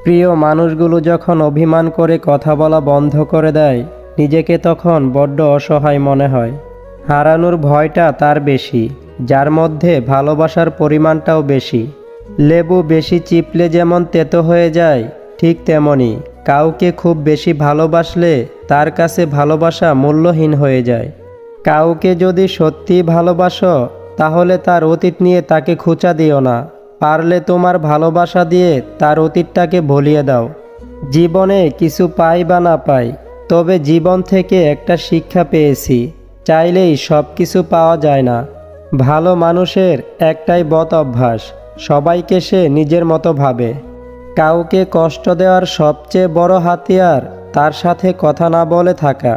প্রিয় মানুষগুলো যখন অভিমান করে কথা বলা বন্ধ করে দেয়, নিজেকে তখন বড্ড অসহায় মনে হয়। হারানোর ভয়টা তার বেশি, যার মধ্যে ভালোবাসার পরিমাণটাও বেশি। লেবু বেশি চিপলে যেমন তেতো হয়ে যায়, ঠিক তেমনি কাউকে খুব বেশি ভালোবাসলে তার কাছে ভালোবাসা মূল্যহীন হয়ে যায়। কাউকে যদি সত্যি ভালোবাসো, তাহলে তার অতীত নিয়ে তাকে খোঁচা দিও না। পারলে তোমার ভালোবাসা দিয়ে তার অতীতটাকে ভুলিয়ে দাও। জীবনে কিছু পাই বা না পাই, তবে জীবন থেকে একটা শিক্ষা পেয়েছি, চাইলেই সব কিছু পাওয়া যায় না। ভালো মানুষের একটাই বদ অভ্যাস, সবাইকে সে নিজের মতো ভাবে। কাউকে কষ্ট দেওয়ার সবচেয়ে বড় হাতিয়ার তার সাথে কথা না বলে থাকা।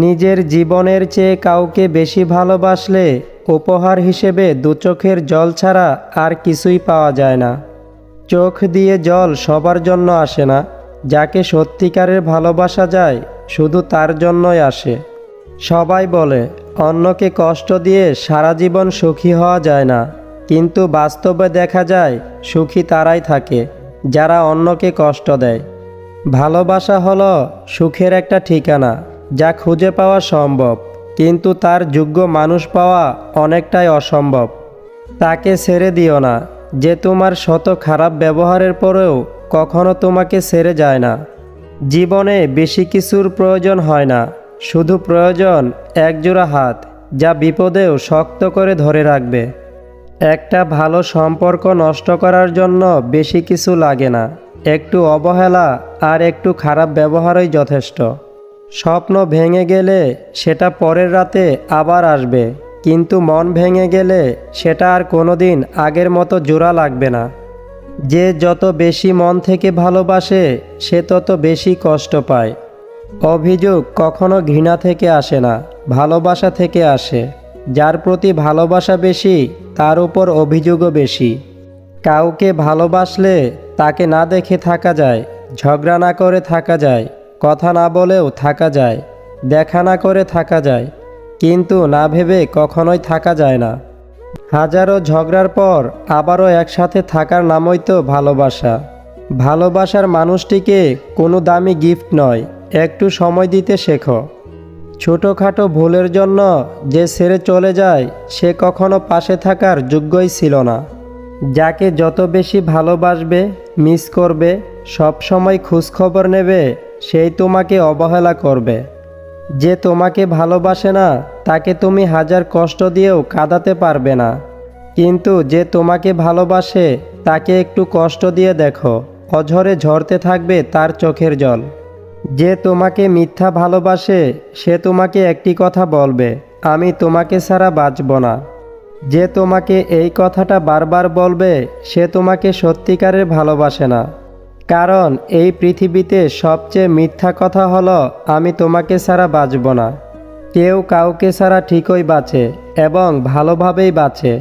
নিজের জীবনের চেয়ে কাউকে বেশি ভালোবাসলে উপহার হিসেবে দু চোখের জল ছাড়া আর কিছুই পাওয়া যায় না। চোখ দিয়ে জল সবার জন্য আসে না, যাকে সত্যিকারের ভালোবাসা যায় শুধু তার জন্যই আসে। সবাই বলে অন্যকে কষ্ট দিয়ে সারা জীবন সুখী হওয়া যায় না, কিন্তু বাস্তবে দেখা যায় সুখী তারাই থাকে যারা অন্যকে কষ্ট দেয়। ভালোবাসা হলো সুখের একটা ঠিকানা, যা খুঁজে পাওয়া সম্ভব, কিন্তু তার যোগ্য মানুষ পাওয়া অনেকটাই অসম্ভব। তাকে ছেড়ে দিও না, যে তোমার শত খারাপ ব্যবহারের পরেও কখনো তোমাকে ছেড়ে যায় না। জীবনে বেশি কিছুর প্রয়োজন হয় না, শুধু প্রয়োজন একজোড়া হাত, যা বিপদেও শক্ত করে ধরে রাখবে। একটা ভালো সম্পর্ক নষ্ট করার জন্য বেশি কিছু লাগে না, একটু অবহেলা আর একটু খারাপ ব্যবহারই যথেষ্ট। স্বপ্ন ভেঙে গেলে সেটা পরের রাতে আবার আসবে, কিন্তু মন ভেঙে গেলে সেটা আর কোনোদিন আগের মতো জোড়া লাগবে না। যে যত বেশি মন থেকে ভালোবাসে সে তত বেশি কষ্ট পায়। অভিযোগ কখনো ঘৃণা থেকে আসে না, ভালোবাসা থেকে আসে। যার প্রতি ভালোবাসা বেশি, তার উপর অভিযোগও বেশি। কাউকে ভালোবাসলে তাকে না দেখে থাকা যায়, ঝগড়া না করে থাকা যায়, কথা না বলেও থাকা যায়, দেখা না করে থাকা যায়, কিন্তু না ভেবে কখনোই থাকা যায় না। হাজারো ঝগড়ার পর আবারও একসাথে থাকার নামই তো ভালোবাসা। ভালোবাসার মানুষটিকে কোনো দামি গিফট নয়, একটু সময় দিতে শেখো। ছোটোখাটো ভুলের জন্য যে ছেড়ে চলে যায় সে কখনো পাশে থাকার যোগ্যই ছিল না। যাকে যত বেশি ভালোবাসবে, মিস করবে, সব সময় খোঁজখবর নেবে, সেই তোমাকে অবহেলা করবে। যে তোমাকে ভালোবাসে না তাকে তুমি হাজার কষ্ট দিয়েও কাঁদাতে পারবে না, কিন্তু যে তোমাকে ভালোবাসে তাকে একটু কষ্ট দিয়ে দেখো, অঝরে ঝরতে থাকবে তার চোখের জল। যে তোমাকে মিথ্যা ভালোবাসে সে তোমাকে একটি কথা বলবে, আমি তোমাকে ছাড়া বাঁচব না। যে তোমাকে এই কথাটা বারবার বলবে সে তোমাকে সত্যিকারের ভালোবাসে না। কারণ এই পৃথিবীতে সবচেয়ে মিথ্যা কথা হলো আমি তোমাকে ছাড়া বাঁচব না। কেউ কাউকে ছাড়া ঠিকই বাঁচে এবং ভালোভাবেই বাঁচে।